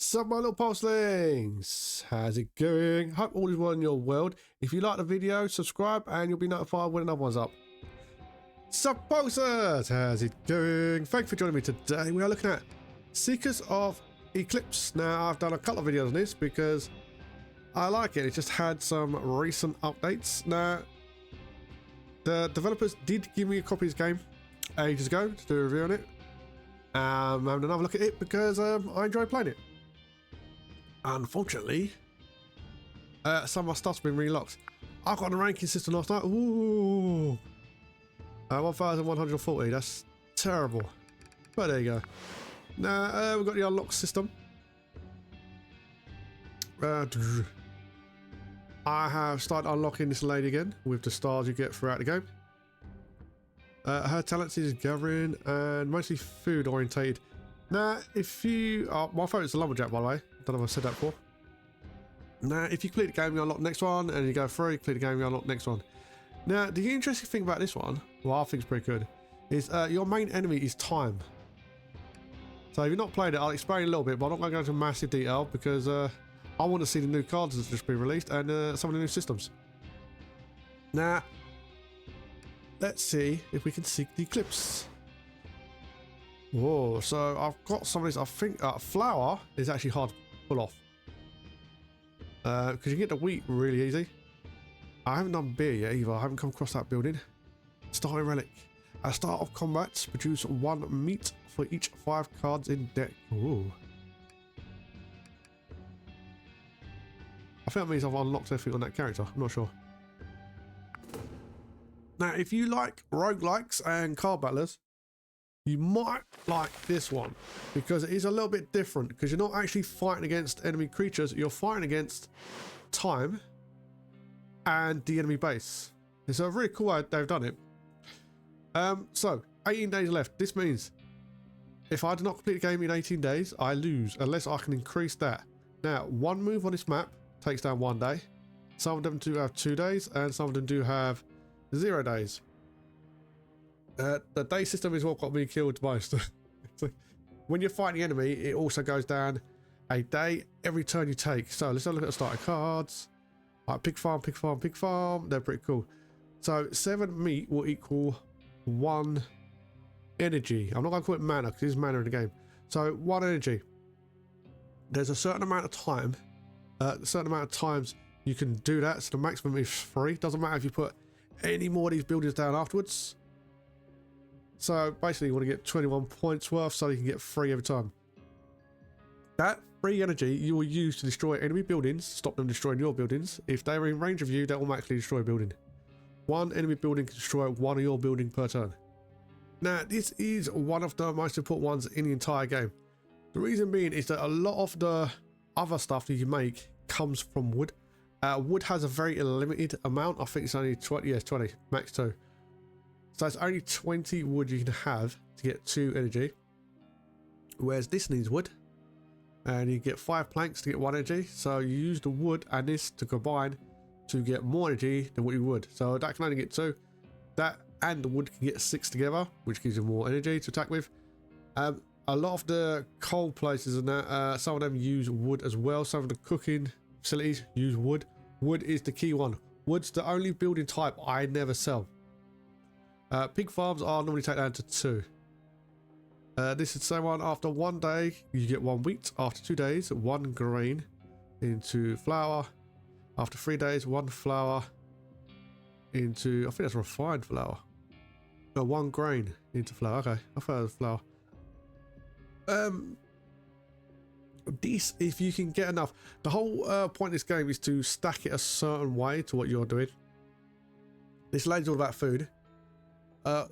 Sup my little pulselings, how's it going? Hope all is well in your world. If you like the video, subscribe and you'll be notified when another one's up. Sup pulsers, how's it going? Thanks for joining me today. We are looking at Seekers of Eclipse. Now I've done a couple of videos on this because I like it. It just had some recent updates. Now the developers did give me a copy of this game ages ago to do a review on it. I'm having another look at it because I enjoy playing it. Unfortunately, some of my stuff's been relocked. I got on the ranking system last night. Ooh, 1140. That's terrible. But there you go. Now we've got the unlock system. I have started unlocking this lady again with the stars you get throughout the game. Her talents is gathering and mostly food orientated. Now, if you my favourite's the lumberjack, by the way. Don't know if I said that before. Now, if you complete the game, you unlock the next one, and you go through, you complete the game, you unlock the next one. Now, the interesting thing about this one, well, I think it's pretty good, is your main enemy is time. So if you've not played it, I'll explain a little bit, but I'm not going to go into massive detail because I want to see the new cards that's just been released and some of the new systems. Now, let's see if we can seek the eclipse. Whoa, so I've got some of this. I think flour is actually hard to pull off. Because you can get the wheat really easy. I haven't done beer yet either. I haven't come across that building. Starting relic. At the start of combat, produce 1 meat for each 5 cards in deck. Ooh. I think that means I've unlocked everything on that character. I'm not sure. Now, if you like roguelikes and card battlers, you might like this one because it is a little bit different because you're not actually fighting against enemy creatures, you're fighting against time and the enemy base. It's a really cool way they've done it. So 18 days left. This means if I do not complete the game in 18 days, I lose unless I can increase that. Now, one move on this map takes down 1 day. Some of them do have 2 days and some of them do have 0 days. The day system is what got me killed most. So when you're fighting the enemy, it also goes down a day every turn you take. So let's have a look at the starting cards. Like pig farm, pig farm, pig farm. They're pretty cool. So 7 meat will equal 1 energy. I'm not going to call it mana because there's mana in the game. So 1 energy. There's a certain amount of time, a certain amount of times you can do that. So the maximum is 3. Doesn't matter if you put any more of these buildings down afterwards. So basically you want to get 21 points worth so you can get 3 every time. That free energy you will use to destroy enemy buildings, stop them destroying your buildings. If they are in range of you, they will automatically destroy a building. 1 enemy building can destroy 1 of your building per turn. Now this is one of the most important ones in the entire game. The reason being is that a lot of the other stuff that you make comes from wood. Wood has a very limited amount. I think it's only 20, yes 20, max 2. So it's only 20 wood you can have to get 2 energy. Whereas this needs wood. And you get 5 planks to get 1 energy. So you use the wood and this to combine to get more energy than what you would. So that can only get 2. That and the wood can get 6 together, which gives you more energy to attack with. A lot of the coal places and that, some of them use wood as well. Some of the cooking facilities use wood. Wood is the key one. Wood's the only building type I never sell. Pig farms are normally taken down to 2. This is the same one. After 1 day, you get 1 wheat. After 2 days, 1 grain into flour. After 3 days, 1 flour into, I think that's refined flour. No, 1 grain into flour. Okay, I thought it was flour. This, if you can get enough. The whole point of this game is to stack it a certain way to what you're doing. This lady's all about food.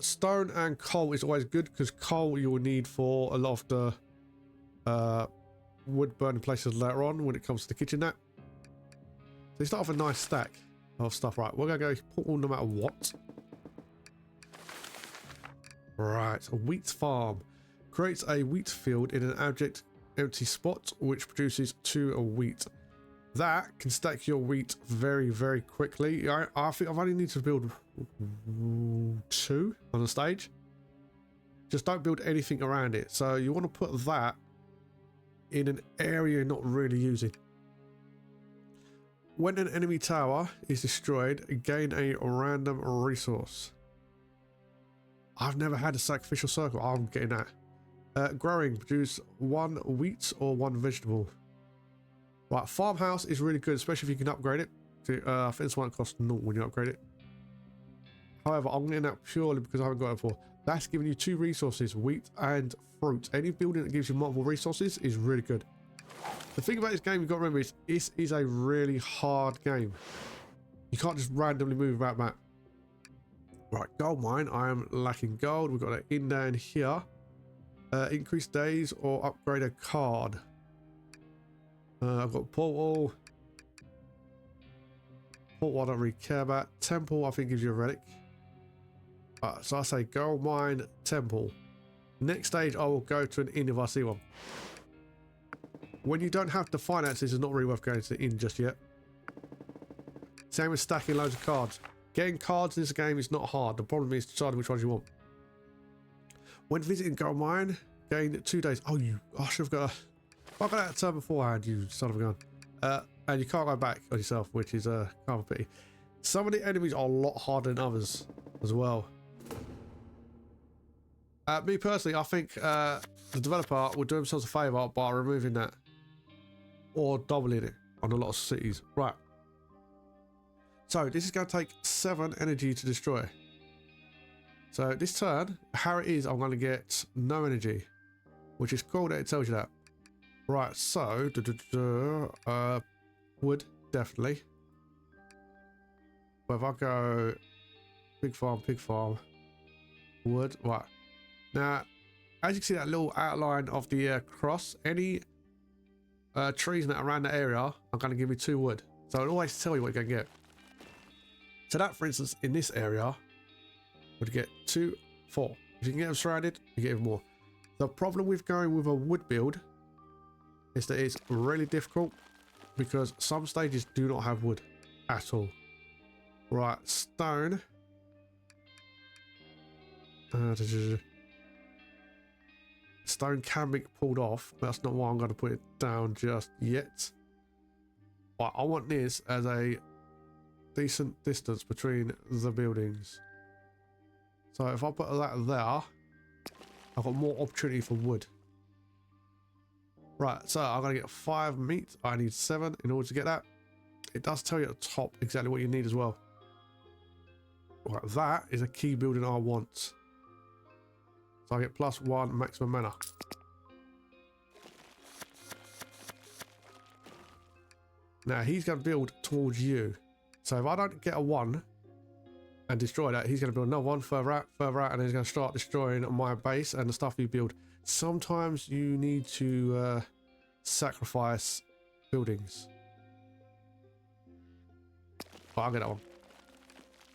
Stone and coal is always good because coal you will need for a lot of the wood burning places later on when it comes to the kitchen net. So you start off a nice stack of stuff. Right, we're going to go put on no matter what. Right, a wheat farm. Creates a wheat field in an object empty spot which produces 2 wheat. That can stack your wheat very, very quickly. I think I've only need to build 2 on the stage. Just don't build anything around it. So you want to put that in an area you're not really using. When an enemy tower is destroyed, gain a random resource. I've never had a sacrificial circle. I'm getting that. Growing, produce 1 wheat or 1 vegetable. Right, farmhouse is really good, especially if you can upgrade it. I think this one costs 0 when you upgrade it. However, I'm getting that purely because I haven't got it before. That's giving you 2 resources, wheat and fruit. Any building that gives you multiple resources is really good. The thing about this game you've got to remember is this is a really hard game. You can't just randomly move about map. Right, gold mine. I am lacking gold. We've got that in down here. Increase days or upgrade a card. I've got portal. Portal I don't really care about. Temple I think gives you a relic. So I say gold mine, temple. Next stage I will go to an inn if I see one. When you don't have the finances, it's not really worth going to the inn just yet. Same with stacking loads of cards. Getting cards in this game is not hard. The problem is deciding which ones you want. When visiting gold mine, gain 2 days. Oh, I should have got I got that turn beforehand, you son of a gun. And you can't go back on yourself, which is kind of a pity. Some of the enemies are a lot harder than others as well. Me personally, I think the developer would do themselves a favour by removing that. Or doubling it on a lot of cities. Right. So this is going to take 7 energy to destroy. So this turn, how it is, I'm going to get no energy. Which is cool that it tells you that. Right, so... wood, definitely. But if I go... pig farm, wood, right. Now, as you can see that little outline of the cross, any trees that are around the area are going to give me 2 wood. So it'll always tell you what you're going to get. So that, for instance, in this area, would get 2, 4. If you can get them surrounded, you get even more. The problem with going with a wood build is that it's really difficult because some stages do not have wood at all. Right, stone. Stone can be pulled off, but that's not why I'm going to put it down just yet. Right, I want this as a decent distance between the buildings. So if I put that there, I've got more opportunity for wood. Right, so I'm going to get 5 meat. I need 7 in order to get that. It does tell you at the top exactly what you need as well. Right, that is a key building I want. So I get +1 maximum mana. Now he's going to build towards you. So if I don't get a 1 and destroy that, he's going to build another 1 further out, and he's going to start destroying my base and the stuff you build. Sometimes you need to sacrifice buildings. But I'll get that one.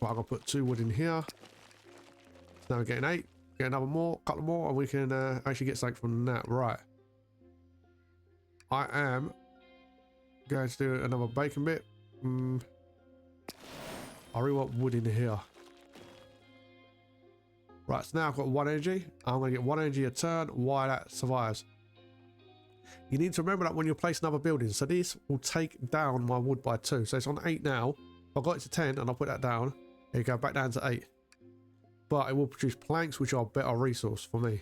Right, I'm going to put 2 wood in here. So now we're getting 8. Get another couple more, and we can actually get something from that. Right. I am going to do another bacon bit. I really want wood in here. Right, so now I've got 1 energy. I'm going to get 1 energy a turn while that survives. You need to remember that when you're placing other buildings. So this will take down my wood by 2. So it's on 8 now. If I got it to 10 and I put that down, it go back down to 8. But it will produce planks, which are a better resource for me.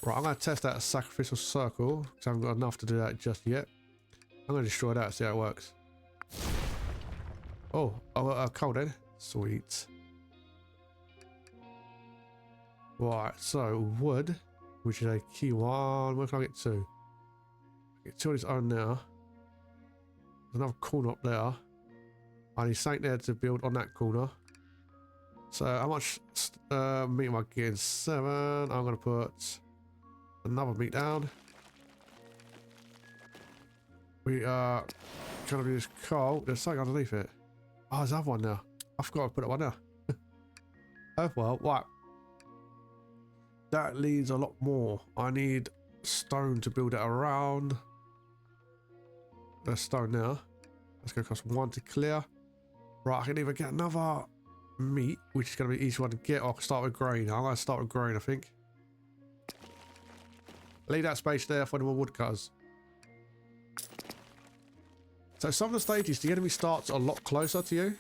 Right, I'm going to test out a sacrificial circle, because I haven't got enough to do that just yet. I'm going to destroy that, see how it works. Oh, I got a coal then. Sweet. Right, so wood, which is a key one. Where can I get 2? Get 2 on its own now. There's another corner up there. I need something there to build on that corner. So how much meat am I getting? 7. I'm going to put another meat down. We are going to do this coal. There's something underneath it. Oh, there's another one now. I forgot to put that one there. Oh well, right. That needs a lot more. I need stone to build it around. There's stone now. That's going to cost 1 to clear. Right, I can either get another meat, which is going to be easy one to get, or I can start with grain. I'm going to start with grain, I think. Leave that space there for the more woodcutters. So some of the stages, the enemy starts a lot closer to you.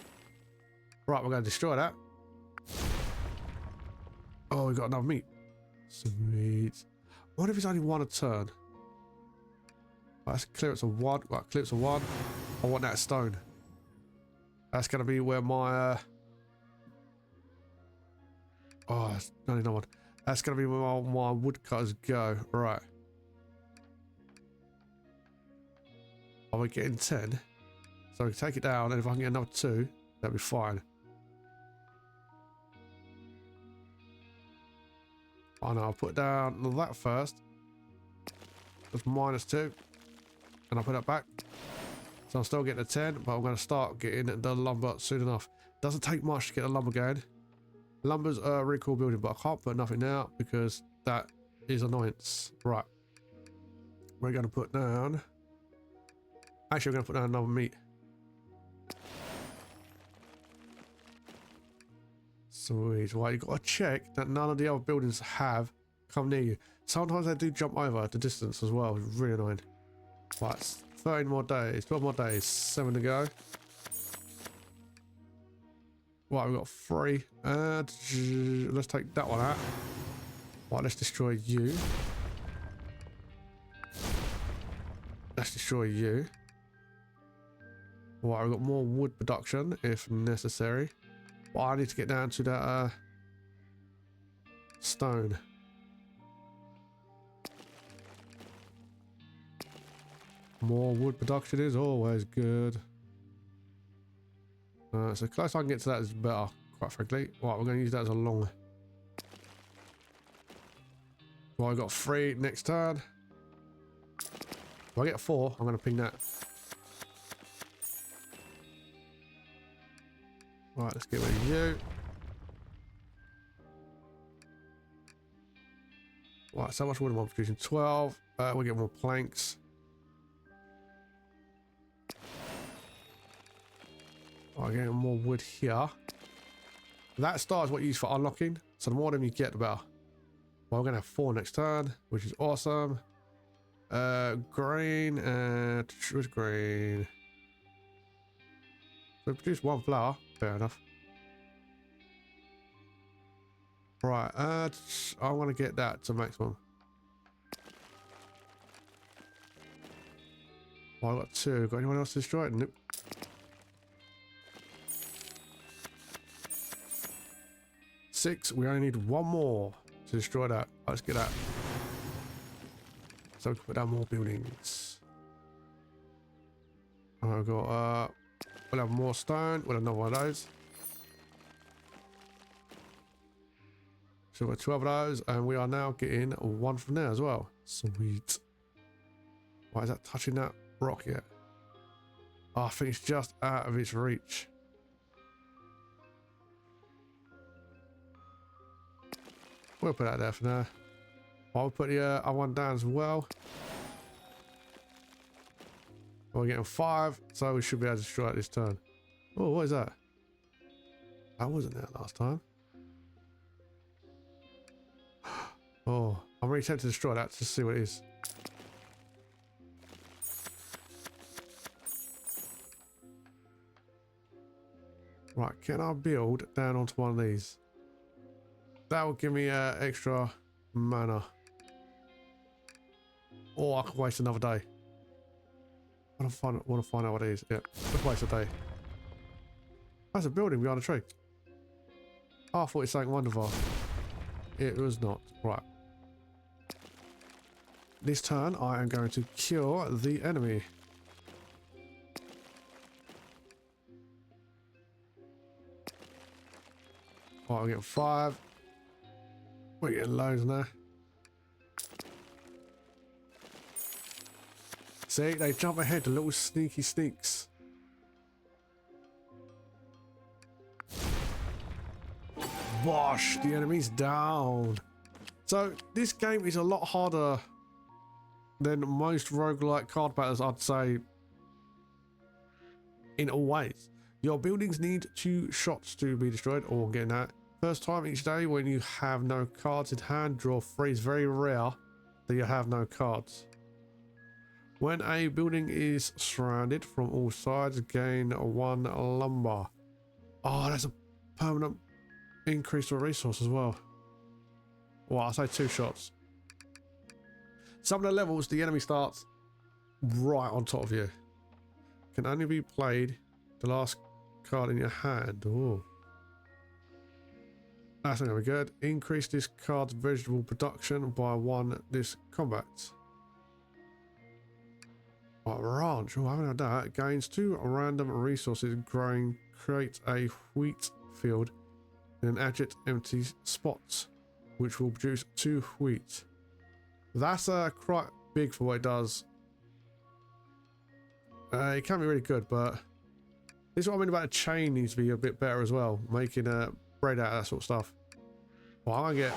Right, we're going to destroy that. Oh, we got another meat. Sweet. What if it's only one a turn? Right, that's clearance of one. Right, clearance of one. I want that stone. That's going to be where my... Oh, that's only another one. That's going to be where my woodcutters go. Right. Are we getting 10? So we can take it down, and if I can get another 2, that'll be fine. Oh no, I'll put down that first. That's -2. And I'll put that back. So I'm still getting a 10, but I'm going to start getting the lumber soon enough. Doesn't take much to get the lumber going. Lumber's a really cool building, but I can't put nothing out because that is annoyance. Right. We're going to put down... Actually, we're going to put down another meat. Sweet. Right, you've got to check that none of the other buildings have come near you. Sometimes they do jump over the distance as well. It's really annoying. Right, 13 more days, 12 more days, 7 to go. Right, we've got 3. Let's take that one out. Right, let's destroy you. Let's destroy you. Right, we've got more wood production if necessary. Well, I need to get down to that stone. More wood production is always good. So close I can get to that is better, quite frankly. Right, we're going to use that as a long. Well, I got 3 next turn. If I get 4, I'm going to ping that. Right, let's get rid of you. Right, so much wood am I producing? 12. We'll get more planks. Right, getting more wood here. That star is what you use for unlocking. So the more of them you get, the better. Well, we're going to have 4 next turn, which is awesome. Grain and... Where's grain? So we produce 1 flour. Fair enough. Right, I want to get that to maximum. Well, I've got 2. Got anyone else to destroy it? Nope. Six. We only need 1 more to destroy that. Let's get that. So we can put down more buildings. I've got we'll have more stone. We'll have another one of those. So we've got 12 of those, and we are now getting 1 from there as well. Sweet. Why is that touching that rock yet? Oh, I think it's just out of its reach. We'll put that there for now. I'll put the other one down as well. We're getting 5, so we should be able to destroy it this turn. Oh, what is that? That wasn't there last time. Oh, I'm really tempted to destroy that to see what it is. Right, can I build down onto one of these? That will give me extra mana. Or I can waste another day. I want to find out what it is. Yeah, let's waste a day. That's a building behind a tree. Oh, I thought it was something wonderful. It was not. Right. This turn, I am going to kill the enemy. Right, I'll get 5. We're getting loads now. See, they jump ahead, the little sneaky sneaks. Bosh, the enemy's down. So this game is a lot harder than most roguelike card battles, I'd say, in all ways. Your buildings need 2 shots to be destroyed, or getting that. First time each day when you have no cards in hand, draw 3 is very rare. that you have no cards. When a building is surrounded from all sides, gain 1 lumber. Oh, that's a permanent increase to a resource as well. Well, I'll say 2 shots. Some of the levels, the enemy starts right on top of you. Can only be played the last card in your hand. Oh, that's not gonna be good. Increase this card's vegetable production by 1 this combat. Right, ranch. Oh, I haven't had that. Gains 2 random resources growing. Create a wheat field in an adjacent empty spot, which will produce 2 wheat. That's quite big for what it does. It can be really good, but this is what I mean about the chain needs to be a bit better as well. Making bread out of that sort of stuff. Well, I'm gonna get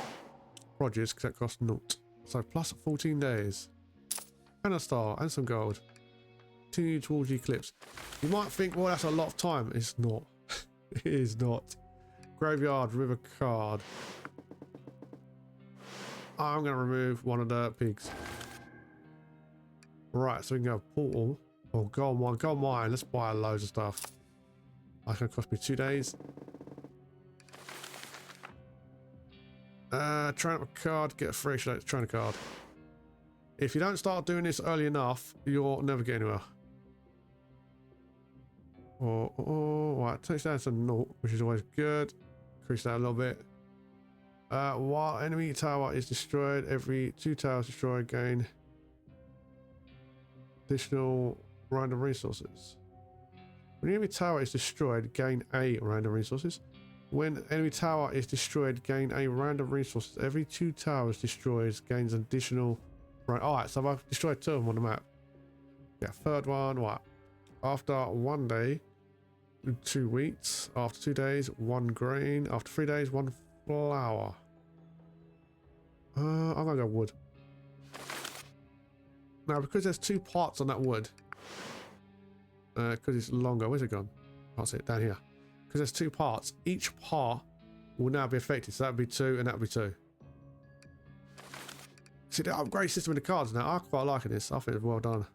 produce because that costs 0. So plus 14 days. And a star and some gold. Continue towards the eclipse. You might think, well, that's a lot of time. It's not. It is not. Graveyard, river card. I'm going to remove one of the pigs. Right, so we can go portal. Oh, go on one, go on mine. Let's buy loads of stuff. That's going to cost me 2 days. Trainer card, get a free trainer card. If you don't start doing this early enough, you'll never get anywhere. Right, takes down to 0, which is always good. Increase that a little bit. While enemy tower is destroyed, every 2 towers destroyed gain additional random resources. When the enemy tower is destroyed, gain a random resources. When enemy tower is destroyed, gain a random resources. Every 2 towers destroyed gains additional. Right, alright, so I've destroyed 2 of them on the map. Yeah, third one, what? After 1 day, 2 wheats. After 2 days, 1 grain. After 3 days, 1 flour. I'm gonna go wood. Now, because there's 2 parts on that wood, because it's longer, where's it gone? Can't see it, down here. Because there's 2 parts, each part will now be affected. So that would be 2 and that would be 2. See, the upgrade system in the cards now, I'm quite liking this. I think it's well done.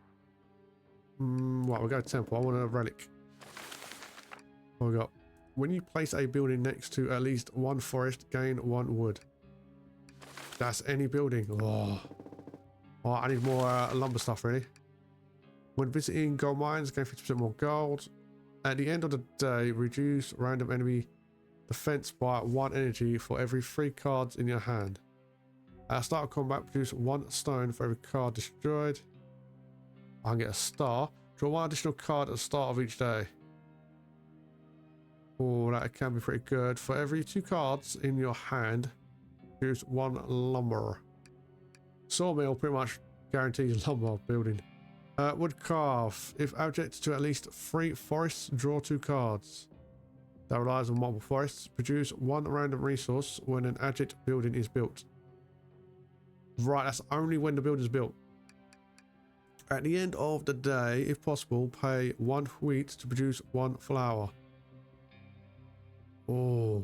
Right, we'll go temple. I want a relic. What we got? When you place a building next to at least 1 forest, gain 1 wood. That's any building. Oh, I need more lumber stuff, really. When visiting gold mines, gain 50% more gold. At the end of the day, reduce random enemy defense by 1 energy for every 3 cards in your hand. At the start of combat, produce 1 stone for every card destroyed. I can get a star. Draw 1 additional card at the start of each day. Oh, that can be pretty good. For every 2 cards in your hand, produce 1 lumber. Sawmill pretty much guarantees lumber building. Woodcarve. If object to at least 3 forests, draw 2 cards. That relies on multiple forests. Produce 1 random resource when an adject building is built. Right, that's only when the building is built. At the end of the day, if possible, pay 1 wheat to produce 1 flour. Oh.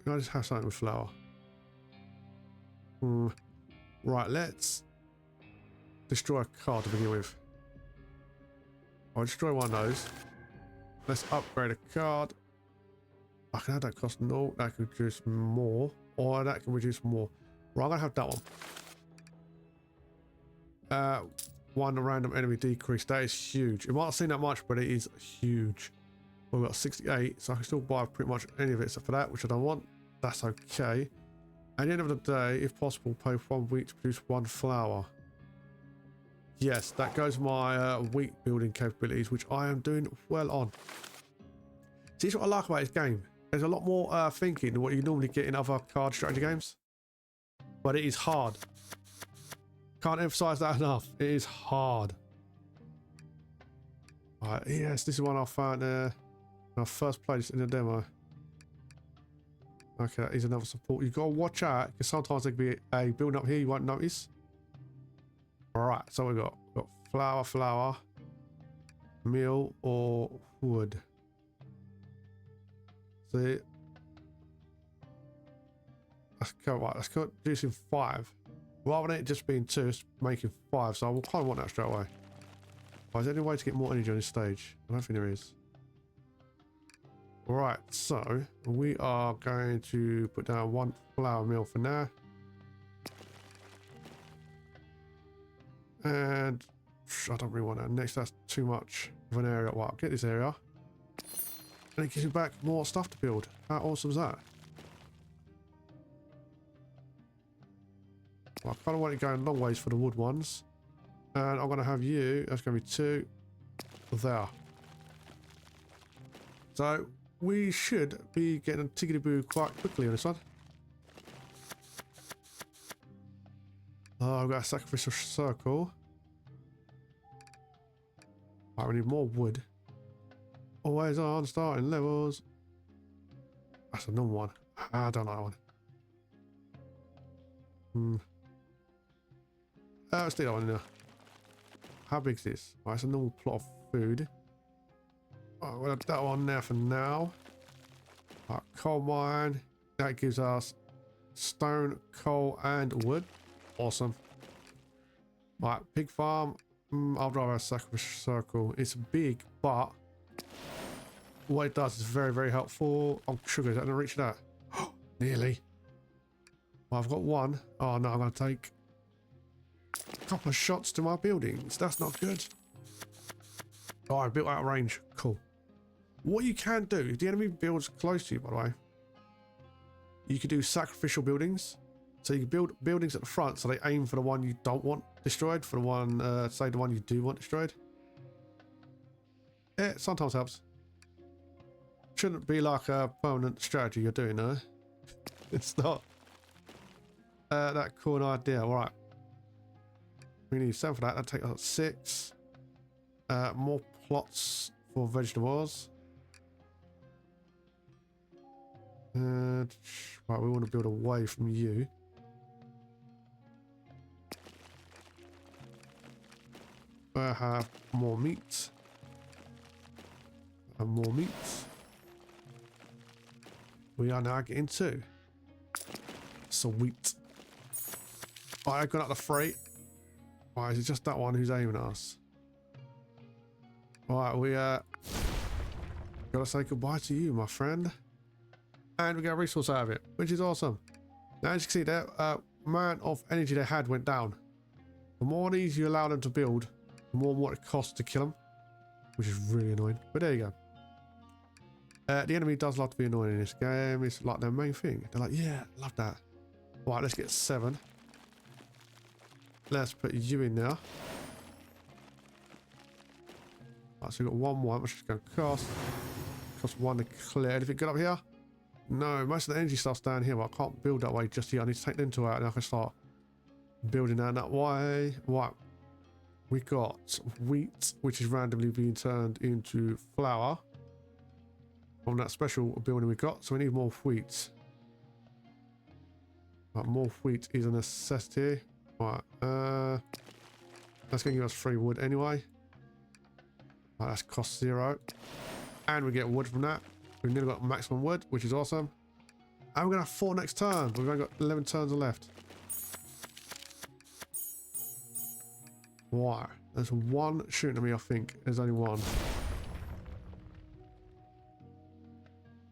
Can I just have something with flour? Right, let's destroy a card to begin with. I'll destroy one of those. Let's upgrade a card. I can have that cost 0. That could reduce more. Or that can reduce more. Right, I'm going to have that one. 1 random enemy decrease. That is huge. It might not seem that much, but it is huge. We've got 68, so I can still buy pretty much any of it except for that, which I don't want. That's okay. At the end of the day, if possible, pay 1 wheat to produce 1 flour. Yes, that goes my wheat building capabilities, which I am doing well on. See, what I like about this game. There's a lot more thinking than what you normally get in other card strategy games. But it is hard. Can't emphasize that enough. It is hard. Right, yes, this is one I found when I first played this in the demo. Okay, that is another support. You've got to watch out, because sometimes there can be a building up here you won't notice. Alright, so we've got flour, meal, or wood. See? let's go, right, let's go producing 5. Rather than it just being 2, it's making 5, so I kind of want that straight away. Right, is there any way to get more energy on this stage? I don't think there is. Right, so we are going to put down 1 flour mill for now. And I don't really want that next, that's too much of an area. Well, I'll get this area. And it gives me back more stuff to build. How awesome is that? Well, I kind of want it going long ways for the wood ones. And I'm going to have you, that's going to be 2 there. So we should be getting a tickety-boo quite quickly on this one. Oh, I've got a sacrificial circle. Right, we need more wood. Always on starting levels. That's a normal one. I don't like that one. Let's do that one in there. How big is this? Right, it's a normal plot of food. Right, we'll have that one there for now. Right, coal mine. That gives us stone, coal, and wood. Awesome. Right, pig farm. I'll drive a sacrificial circle. It's big, but what it does is very, very helpful. Oh, sugar, is that going to reach that? Nearly. Well, I've got 1. Oh, no, I'm going to take a couple of shots to my buildings. That's not good. Oh, I built out of range. Cool. What you can do, if the enemy builds close to you, by the way, you can do sacrificial buildings. So you can build buildings at the front so they aim for the one you don't want destroyed, for the one, say the one you do want destroyed. Yeah, it sometimes helps. Shouldn't be like a permanent strategy you're doing, though. It's not that cool an idea. All right. We need 7 for that. That'll take us 6. More plots for vegetables. And right, we want to build away from you. I have more meat. And more meat. We are now getting 2. Sweet. I've got out the freight. Why is it just that one who's aiming at us? Alright, we gotta say goodbye to you, my friend. And we get a resource out of it, which is awesome. Now as you can see there, amount of energy they had went down. The more of these you allow them to build, the more what it costs to kill them. Which is really annoying. But there you go. The enemy does love to be annoying in this game. It's like their main thing. They're like, yeah, love that. Right, let's get 7. Let's put you in there. Right, so we've got 1, which is going to cost 1 to clear. Anything good up here? No, most of the energy stuff's down here, but I can't build that way just yet. I need to take them two out and I can start building down that way. Right. We got wheat, which is randomly being turned into flour on that special building we got. So we need more wheat. Right, more wheat is a necessity. Right, that's going to give us 3 wood anyway. Right, that's cost 0. And we get wood from that. We've nearly got maximum wood, which is awesome. And we're going to have 4 next turn. We've only got 11 turns left. Why? There's 1 shooting at me, I think. There's only 1.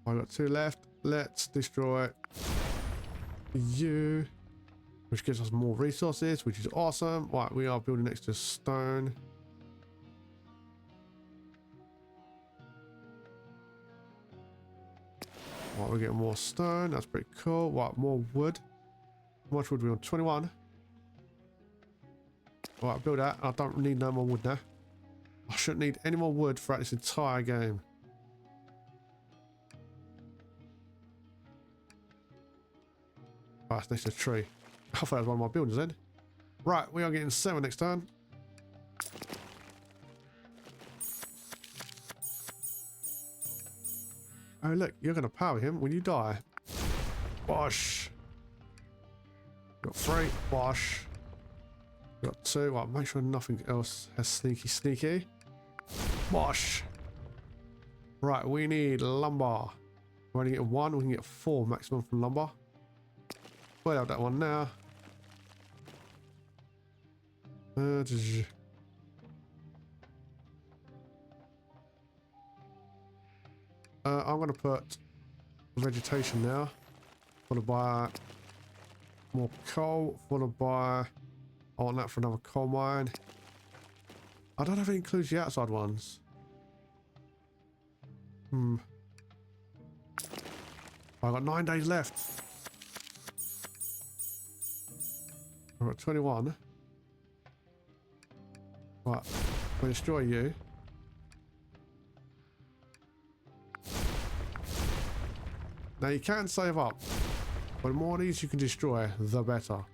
I've got 2 left. Let's destroy you, which gives us more resources, which is awesome. Right, we are building next to stone. Right, we're getting more stone. That's pretty cool. Right, more wood. How much wood are we on? 21. Right, build that. I don't need no more wood now. I shouldn't need any more wood throughout this entire game. Right, it's next to a tree. I thought that was one of my buildings then. Right, we are getting 7 next turn. Oh look, you're going to power him when you die. Bosh. Got 3. Bosh. Got 2. Right, make sure nothing else has sneaky. Bosh. Right, we need lumber. We're only getting 1. We can get 4 maximum from lumber. We'll have that one now. I'm going to put vegetation now. Want to buy more coal. Want to buy... I want that for another coal mine. I don't know if it includes the outside ones. I've got 9 days left. I've got 21. Right, we'll destroy you. Now you can save up, but the more of these you can destroy, the better.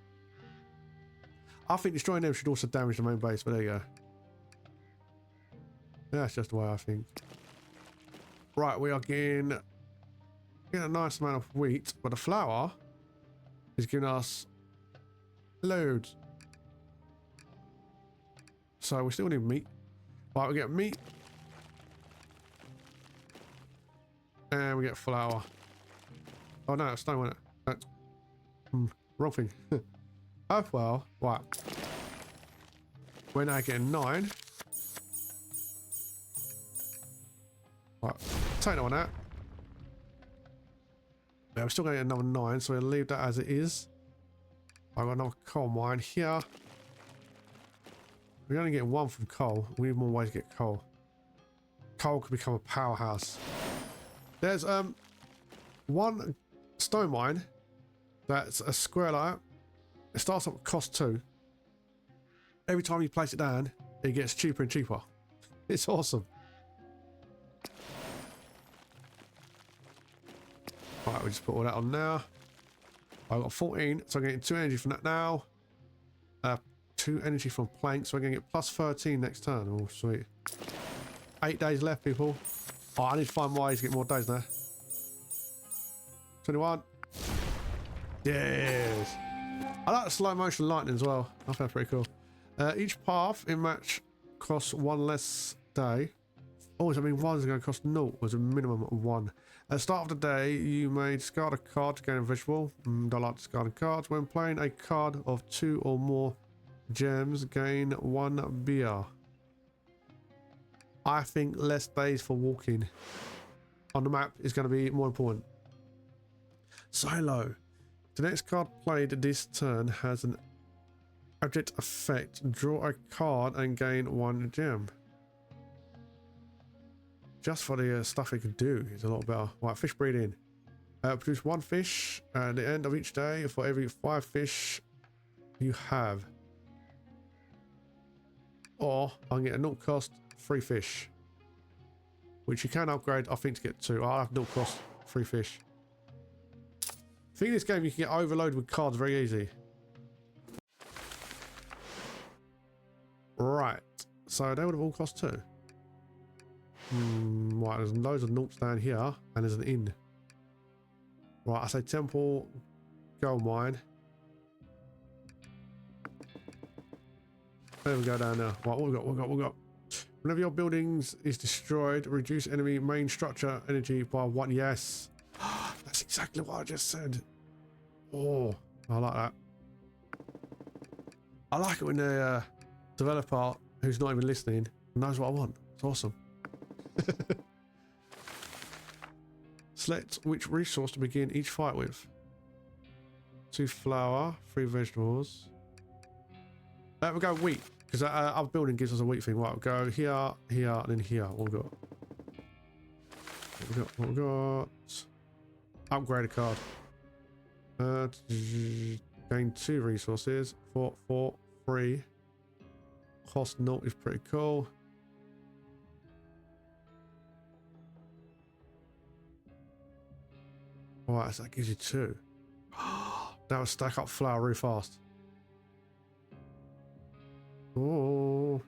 I think destroying them should also damage the main base, but there you go. That's just the way I think. Right, we are getting a nice amount of wheat, but the flour is giving us loads. So we still need meat. Right, we get meat. And we get flour. Oh no, it's stone, wasn't it? That's wrong thing. Oh well, right. We're now getting 9. Right, take that one out. Yeah, we're still going to get another 9, so we'll leave that as it is. I've got another coal mine here. We're only getting 1 from coal. We need more ways to get coal. Coal could become a powerhouse. There's one stone mine that's a square like that. It starts up at cost 2. Every time you place it down, it gets cheaper and cheaper. It's awesome. Right, we just put all that on now. I've got 14, so I'm getting 2 energy from that now. 2 energy from plank, so I'm going to get plus 13 next turn. Oh, sweet. 8 days left, people. Oh, I need to find ways to get more days now. 21. Yes. I like the slow motion lightning as well. I think that's pretty cool. Each path in match costs 1 less day. Oh, so I mean 1 is going to cost 0 as a minimum of 1. At the start of the day, you may discard a card to gain a vegetable. Don't like discarding cards. When playing a card of 2 or more gems, gain 1 beer. I think less days for walking on the map is going to be more important. Silo. The next card played this turn has an object effect. Draw a card and gain 1 gem. Just for the stuff it can do is a lot better. Right, fish breeding. Produce 1 fish at the end of each day for every 5 fish you have. Or I can get a 0 cost 3 fish. Which you can upgrade, I think, to get 2. I'll have 0 cost 3 fish. I think in this game you can get overloaded with cards very easy. Right. So they would have all cost 2. Right, there's loads of noughts down here, and there's an inn. Right, I say temple, gold mine. There we go down there. Right, what we got? Whenever your buildings is destroyed, reduce enemy main structure energy by 1. Yes. That's exactly what I just said. Oh, I like that. I like it when the developer, who's not even listening, knows what I want. It's awesome. Select which resource to begin each fight with. 2 flour, 3 vegetables. We'll go wheat, because our building gives us a wheat thing. Right, we'll go here, here, and then here. What we got? What we got? Upgrade a card. Gain 2 resources. 4, 3. Cost 0 is pretty cool. Alright, so that gives you 2. That will stack up flour really fast. Oh.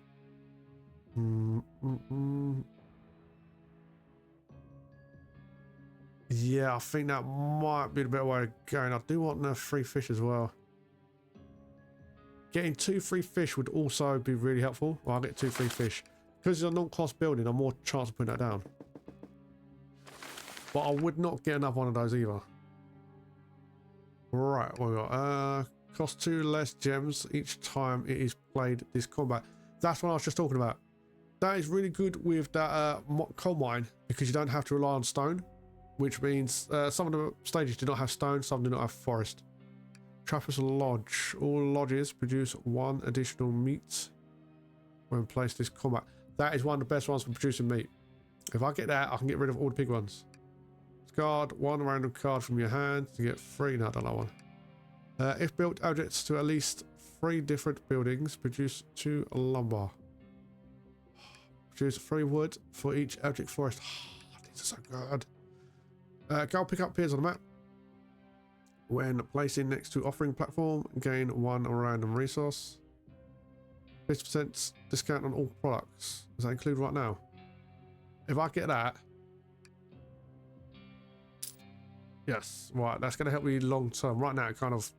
Yeah, I think that might be the better way of going. I do want the 3 fish as well. Getting 2 free fish would also be really helpful. Well, I'll get 2 free fish. Because it's a non-cost building, I'm more chance of putting that down. But I would not get another one of those either. Right, what we got? Cost 2 less gems each time it is played this combat. That's what I was just talking about. That is really good with that coal mine because you don't have to rely on stone, which means some of the stages do not have stone, some do not have forest. Trapper's Lodge. All lodges produce 1 additional meat when placed this combat. That is one of the best ones for producing meat. If I get that, I can get rid of all the big ones. Discard 1 random card from your hand to get 3. No, I don't like one. If built objects to at least 3 different buildings, produce 2 lumber. Produce 3 wood for each object forest. These are so good. Go pick up piers on the map. When placing next to offering platform, gain 1 random resource. 50% discount on all products. Does that include right now? If I get that. Yes, right, that's going to help me long term. Right now, it kind of.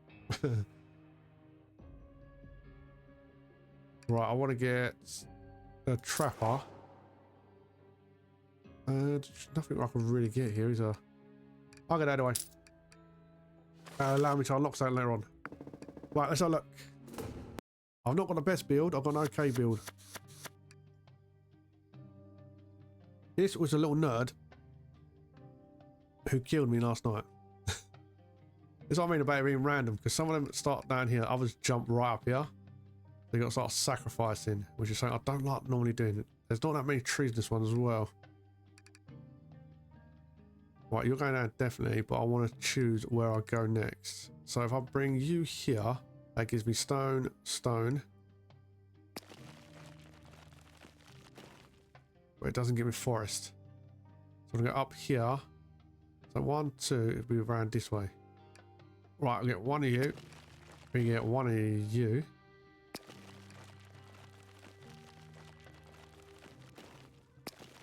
Right, I want to get a trapper. There's nothing I can really get here, is there? I'll get that anyway. Allow me to unlock that later on. Right, let's have a look. I've not got the best build, I've got an okay build. This was a little nerd who killed me last night. That's what I mean about it being random, because some of them start down here, others jump right up here. They got to start sacrificing, which is something I don't like normally doing. There's not that many trees in this one as well. Right, you're going down definitely, but I want to choose where I go next. So if I bring you here, that gives me stone, stone. But it doesn't give me forest. So I'm going to go up here. So 1, 2, it'll be around this way. Right, I'll get 1 of you. We get 1 of you.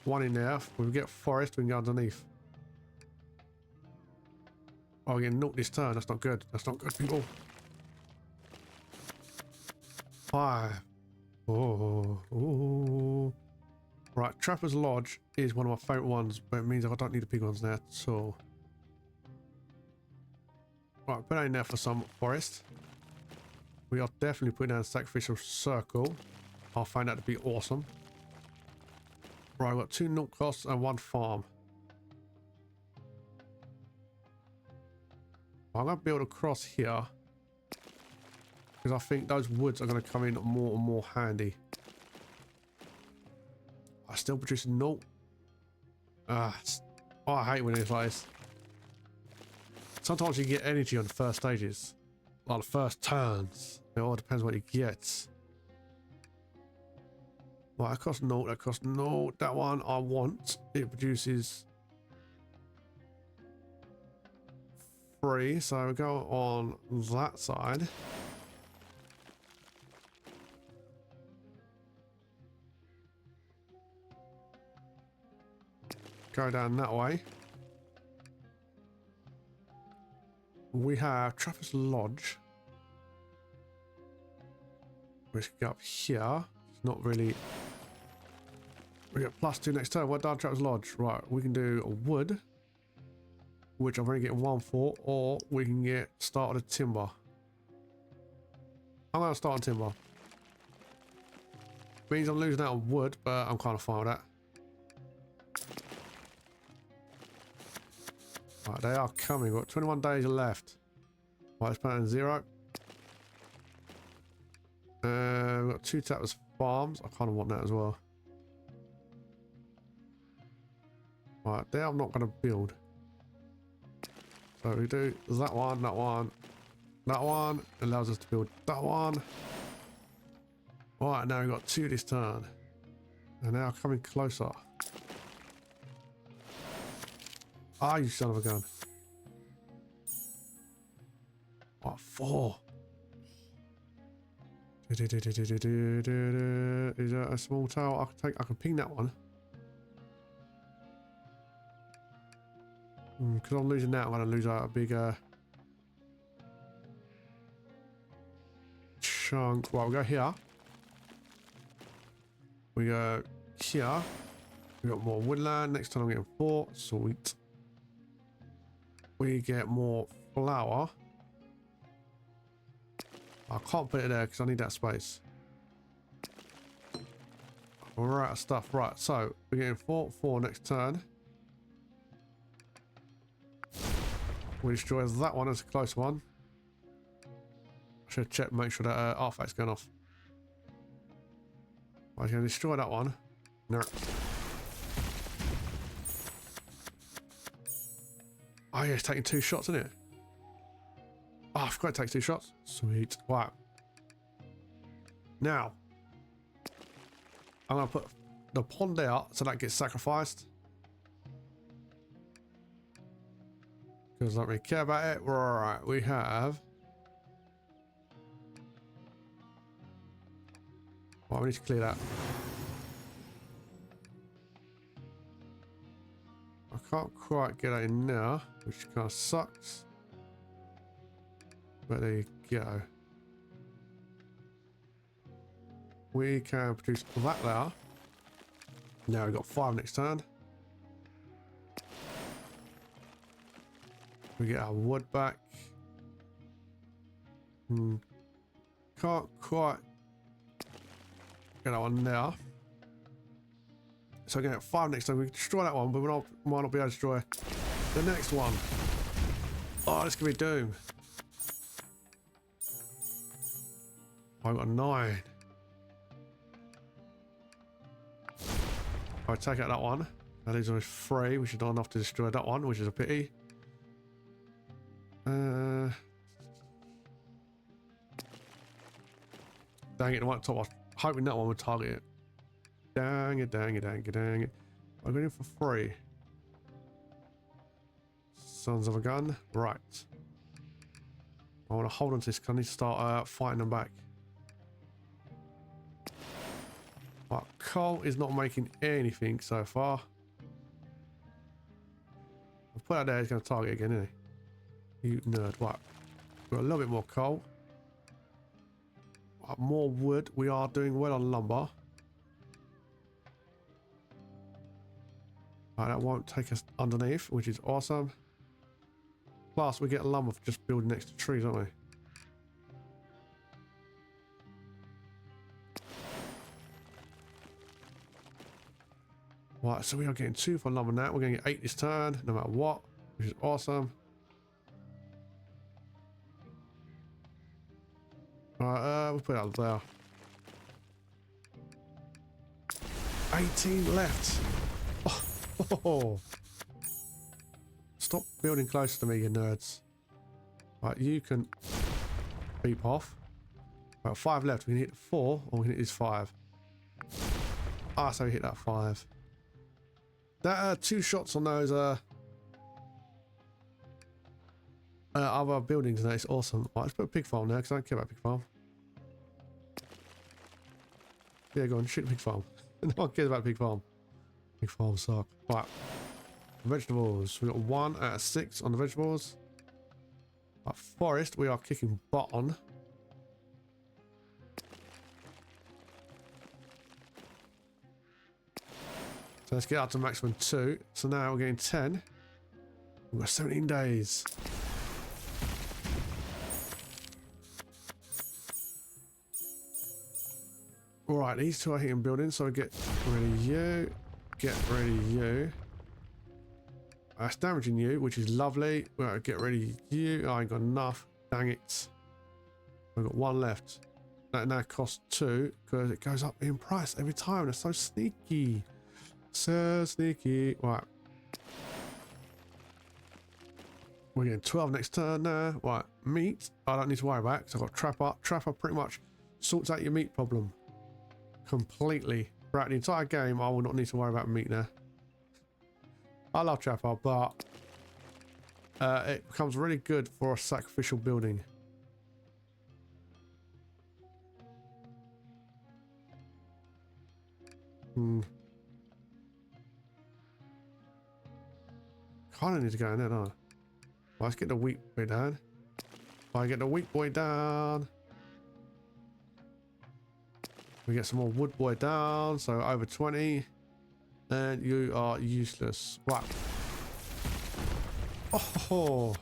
One in there. If we get forest, we can go underneath. Oh, we're getting knocked this turn. That's not good. That's not good, people. 5. Oh. Right, Trapper's Lodge is one of my favourite ones, but it means I don't need the big ones now at all. Right, put that in there for some forest. We are definitely putting down a sacrificial circle. I find that to be awesome. Right, I've got 2 milk costs and 1 farm. I'm going to build across here because I think those woods are going to come in more and more handy. I still produce milk. Oh, I hate when it's like this. Sometimes you get energy on the first stages, like the first turns. It all depends what you get. Right, that costs naught, that costs naught. That one I want. It produces 3, so we go on that side. Go down that way. We have Trapper's Lodge, which can go up here. It's not really. We get +2 next turn. What down Trapper's Lodge? Right, we can do a wood, which I'm only getting 1 for, or we can get started a timber. I'm going to start on timber. Means I'm losing out on wood, but I'm kind of fine with that. Right, they are coming. We've got 21 days left. Right, let's put it in 0. We've got 2 Tappers farms. I kind of want that as well. Right, there I'm not going to build. So we do that one, that one, that one. It allows us to build that one. Right, now we've got 2 this turn. And now coming closer. Ah, you son of a gun. What, 4? Is that a small tower I can take? I can ping that one. Because I'm losing that, I'm going to lose out a big chunk. Well, we go here. We go here. We got more woodland. Next time I'm getting 4. Sweet. We get more flour. I can't put it there because I need that space. We're out of stuff. Right, so we're getting 4 next turn. We destroy that one as a close one. I should check, make sure that artifact's going off. I was going to destroy that one. No. Oh yeah, it's taking 2 shots, isn't it? Oh, I forgot it takes 2 shots. Sweet. Wow. Now, I'm going to put the pond out so that gets sacrificed. Because I don't really care about it. Right, we have... Well, we need to clear that. I can't quite get that in now, which kind of sucks. But there you go. We can produce that there. Now we've got 5 next turn. We get our wood back. Can't quite get that one there. So we're going to get 5 next time. We can destroy that one, but we might not be able to destroy the next one. Oh, this could be doom. I've got 9. I'll take out that one. That leaves us 3, which is not enough to destroy that one, which is a pity. Dang it, the one top. I was hoping that one would target it. Dang it, dang it, dang it, dang it. I'm going for 3. Sons of a gun. Right. I want to hold on to this because I need to start fighting them back. Right, coal is not making anything so far. I'll put that there, he's going to target again, isn't he? You nerd. Right. We've got a little bit more coal. Right, more wood. We are doing well on lumber. Right, that won't take us underneath, which is awesome. Plus, we get lumber for just building next to trees, don't we? Right, so we are getting 2 for lumber now. We're going to get 8 this turn, no matter what, which is awesome. Right, we'll put it out there. 18 left. Oh. Stop building closer to me, you nerds. Right, you can beep off. Right, 5 left. We can hit 4, or we can hit this 5. Ah, so we hit that 5. That 2 shots on those other buildings, and that is awesome. Right, let's put a pig farm there because I don't care about pig farm. Yeah, go on, shoot pig farm. No one cares about pig farm. Pig farm suck. Right, vegetables. We got 1 out of 6 on the vegetables. Right, forest, we are kicking butt on. So let's get out to maximum 2. So now we're getting 10. We've got 17 days. Alright, these 2 are hitting buildings, so we get rid of you. Get rid of you. That's damaging you, which is lovely. We'll get rid of you. Oh, I ain't got enough. Dang it. We've got 1 left. That now costs 2 because it goes up in price every time. They're so sneaky. So sneaky. Right. We're getting 12 next turn now. Right. Meat. I don't need to worry about because I've got Trapper. Trapper pretty much sorts out your meat problem. Completely. Throughout the entire game, I will not need to worry about meat now. I love Trapper, but it becomes really good for a sacrificial building. Kind of need to go in there, don't I? Well, let's get the wheat boy down. If I get the wheat boy down, we get some more wood boy down, so over 20. And you are useless. Wow. Oh,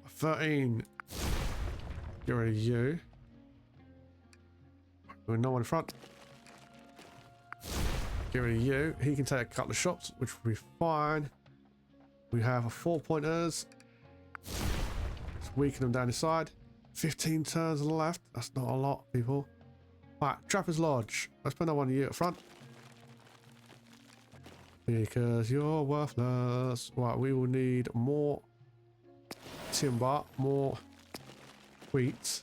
I 13. Get rid of you. We've no one in front. Get rid of you. He can take a couple of shots, which will be fine. We have a 4-pointers. Let's weaken them down the side. 15 turns left. That's not a lot, people. Right, Trapper's Lodge. Let's put another one of you at front. Because you're worthless. Right, we will need more timber, more wheat.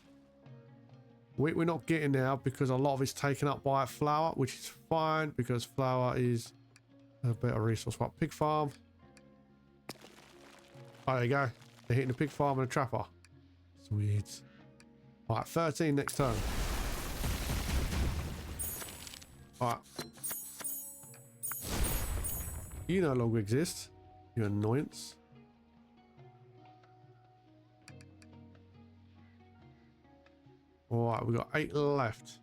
Wheat we're not getting now because a lot of it's taken up by flour, which is fine because flour is a better resource. Right, pig farm. Oh, there you go. They're hitting the pig farm and a trapper. Sweet. Right, 13 next turn. Alright. You no longer exist. You annoyance. Alright, we've got 8 left.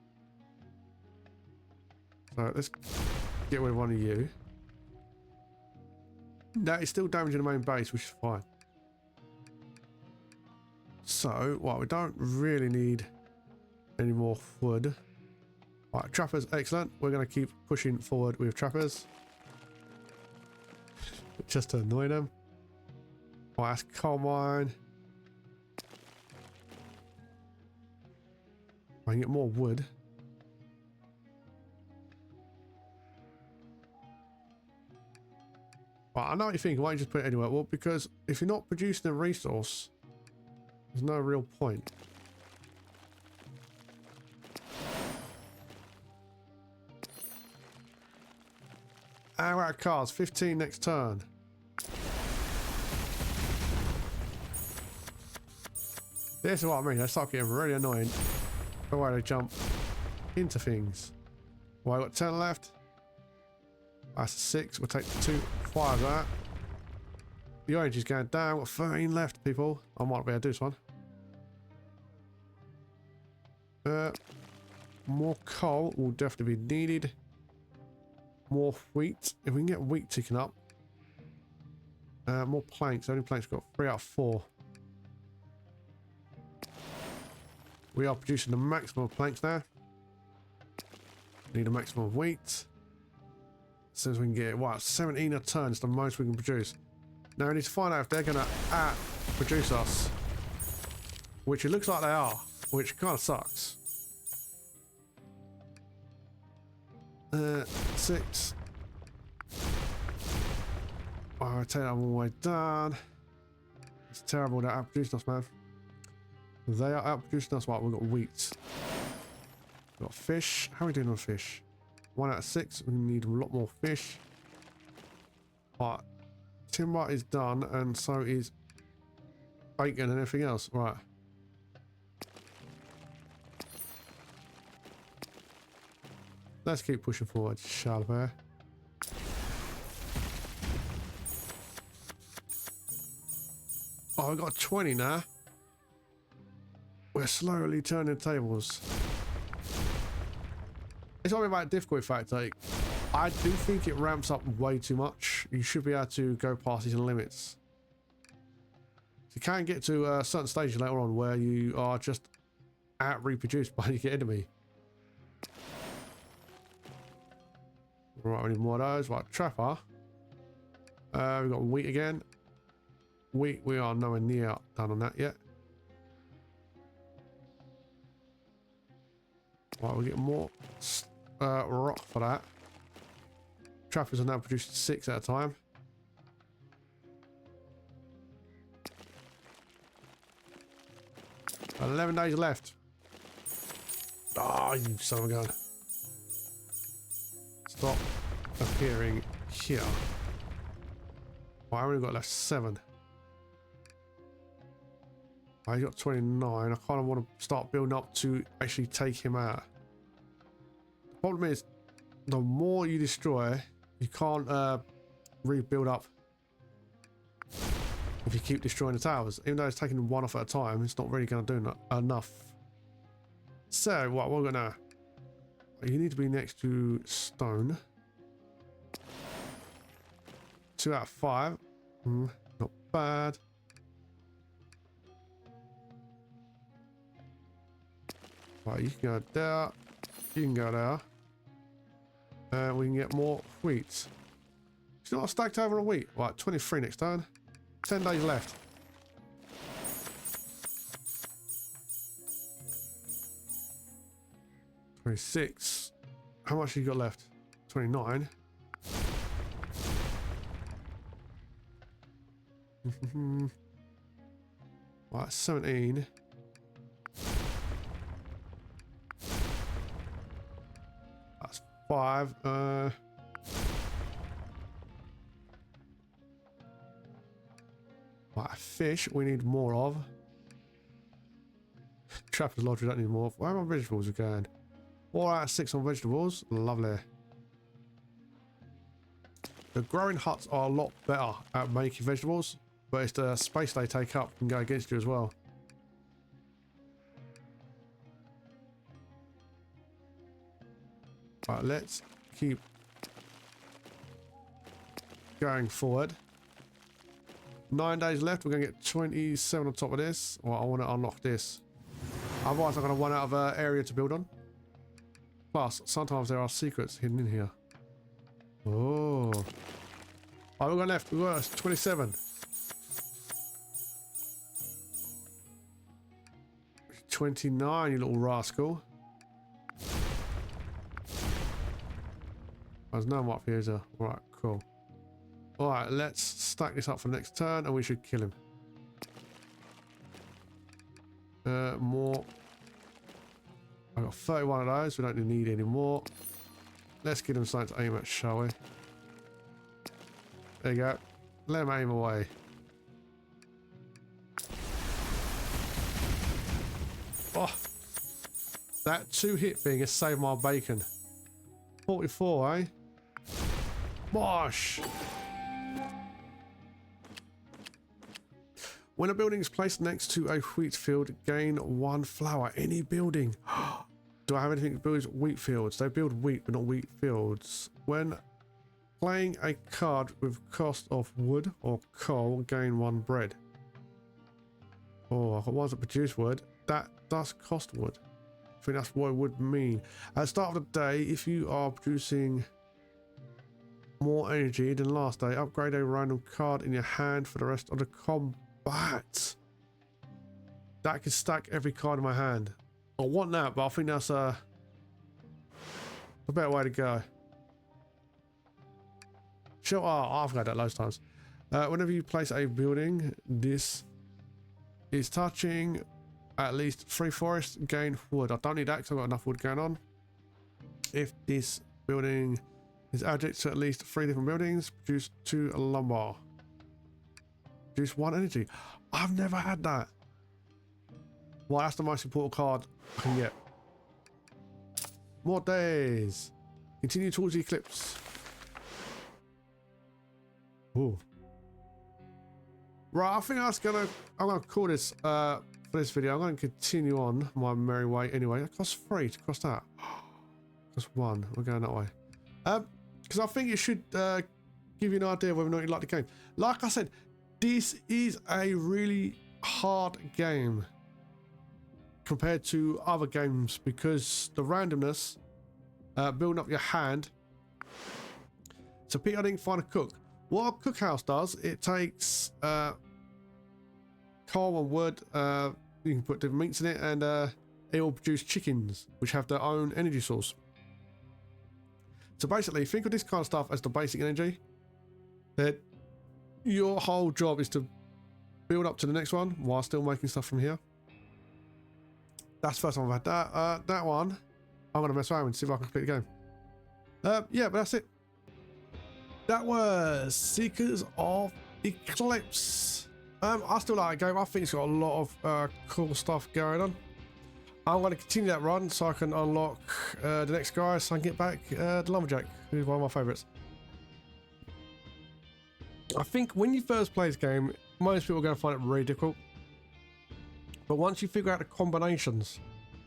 So let's get rid of one of you. That is still damaging the main base, which is fine. So, well, we don't really need any more wood. Right, trappers, excellent. We're going to keep pushing forward with trappers. Just to annoy them. Right, that's coal mine. I can get more wood. Right, I know what you're thinking. Why don't you just put it anywhere? Well, because if you're not producing a resource, there's no real point. And we're out of cards. 15 next turn. This is what I mean. They start getting really annoying the way they jump into things. Well, I've got 10 left. That's a 6. We'll take the 2, 5 of that. The orange is going down. We've got 13 left, people. I might be able to do this one. More coal will definitely be needed. More wheat. If we can get wheat ticking up. More planks. Only planks got 3 out of 4. We are producing the maximum of planks now. Need a maximum of wheat. As soon as we can get, what, 17 a turn is the most we can produce. Now we need to find out if they're going to produce us. Which it looks like they are. Which kind of sucks. 6. Oh, I take that all the way down. It's terrible they're outproducing us, man. They are outproducing us. Right, we've got wheat. We've got fish. How are we doing on fish? 1 out of 6. We need a lot more fish. Right. Timber is done, and so is bacon and everything else. Right. Let's keep pushing forward, shall we? Oh, we've got 20 now. We're slowly turning tables. It's not about difficulty factor. I do think it ramps up way too much. You should be able to go past these limits. You can get to a certain stage later on where you are just out-reproduced by your enemy. Right, we need more of those. Right, trapper. We've got wheat again. Wheat, we are nowhere near done on that yet. Right, we'll get more rock for that. Trappers are now producing 6 at a time. Got 11 days left. Oh, you son of a gun. Stop appearing here. Well, I only got left 7. I got 29. I kind of want to start building up to actually take him out. The problem is, the more you destroy, you can't rebuild up if you keep destroying the towers. Even though it's taking one off at a time, it's not really going to do enough. So, what we're going to... You need to be next to stone. 2 out of 5. Not bad. Right, you can go there. You can go there. And we can get more wheat. It's not stacked over on wheat. Right, 23 next turn. 10 days left. $26. How much have you got left? 29. Right, 17. That's 5. Right, fish we need more of. Trapper's Lodge we don't need more of. Where are my vegetables again? 4 out of 6 on vegetables. Lovely. The growing huts are a lot better at making vegetables, but it's the space they take up can go against you as well. Right, let's keep going forward. 9 days left. We're going to get 27 on top of this. Well, I want to unlock this. Otherwise, I'm going to run out of area to build on. Plus, sometimes there are secrets hidden in here. Oh. Oh, we've got left. We've got 27. 29, you little rascal. There's no more up here, is there? Right, cool. Alright, let's stack this up for the next turn and we should kill him. More. I've got 31 of those. We don't need any more. Let's get him something to aim at, shall we? There you go. Let him aim away. Oh! That 2-hit thing has saved my bacon. 44, eh? Bosh! When a building is placed next to a wheat field, gain 1 flour. Any building. Do I have anything that builds wheat fields? They build wheat, but not wheat fields. When playing a card with cost of wood or coal, gain 1 bread. Oh, I've got ones that produce wood. That does cost wood. I think that's what it would mean. At the start of the day, if you are producing more energy than last day, upgrade a random card in your hand for the rest of the combat. That can stack every card in my hand. I want that, but I think that's a better way to go. Sure, oh, I've had that loads of times. Whenever you place a building, this is touching at least 3 forests, gain wood. I don't need that because I've got enough wood going on. If this building is adjacent to at least 3 different buildings, produce 2 lumber. Produce 1 energy. I've never had that. Well, that's the most important card I can get. More days. Continue towards the eclipse. Ooh. Right, I think I'm gonna call this for this video. I'm gonna continue on my merry way anyway. It costs 3 to cross that. Costs 1. We're going that way. Because I think it should give you an idea whether or not you like the game. Like I said, this is a really hard game compared to other games because the randomness, building up your hand. So Peter didn't find a cook. What a cookhouse does, it takes coal and wood, you can put different meats in it, and it will produce chickens which have their own energy source. So basically, think of this kind of stuff as the basic energy. That your whole job is to build up to the next one while still making stuff from here. That's the first time I've had that. That one, I'm going to mess around and see if I can complete the game. Yeah, but that's it. That was Seekers of Eclipse. I still like the game. I think it's got a lot of cool stuff going on. I'm going to continue that run so I can unlock the next guy so I can get back the Lumberjack, who's one of my favourites. I think when you first play this game, most people are going to find it really difficult. But once you figure out the combinations,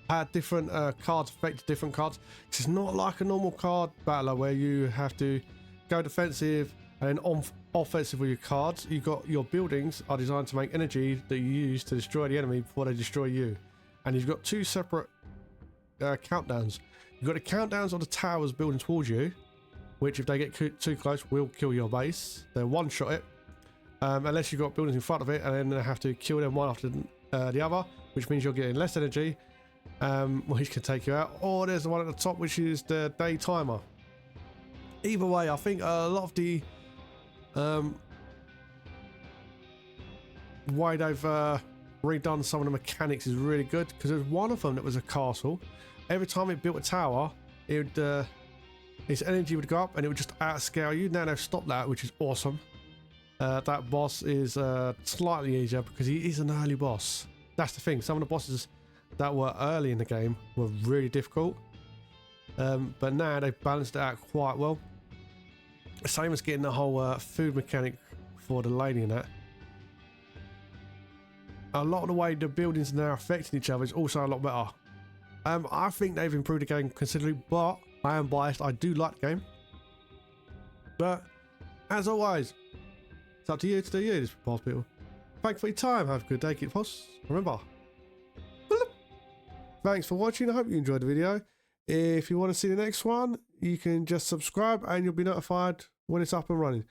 how different cards affect different cards, it's not like a normal card battler where you have to go defensive and then offensive with your cards. You got your buildings are designed to make energy that you use to destroy the enemy before they destroy you. And you've got 2 separate countdowns. You've got the countdowns on the towers building towards you, which if they get too close will kill your base. They'll one-shot it, unless you've got buildings in front of it, and then they have to kill them one after the other, which means you're getting less energy, which can take you out. Or there's the one at the top, which is the day timer. Either way, I think a lot of the way they've redone some of the mechanics is really good, because there's one of them that was a castle. Every time it built a tower, it would its energy would go up and it would just outscale you. Now they've stopped that, which is awesome. That boss is slightly easier because he is an early boss. That's the thing. Some of the bosses that were early in the game were really difficult, but now they've balanced it out quite well. Same as getting the whole food mechanic for the lady in that. A lot of the way the buildings are now affecting each other is also a lot better. I think they've improved the game considerably, but I am biased. I do like the game. But as always, it's up to you to do you. This is PulseBeetle. Thanks for your time. Have a good day. Keep Pulse. Remember. Thanks for watching. I hope you enjoyed the video. If you want to see the next one, you can just subscribe and you'll be notified when it's up and running.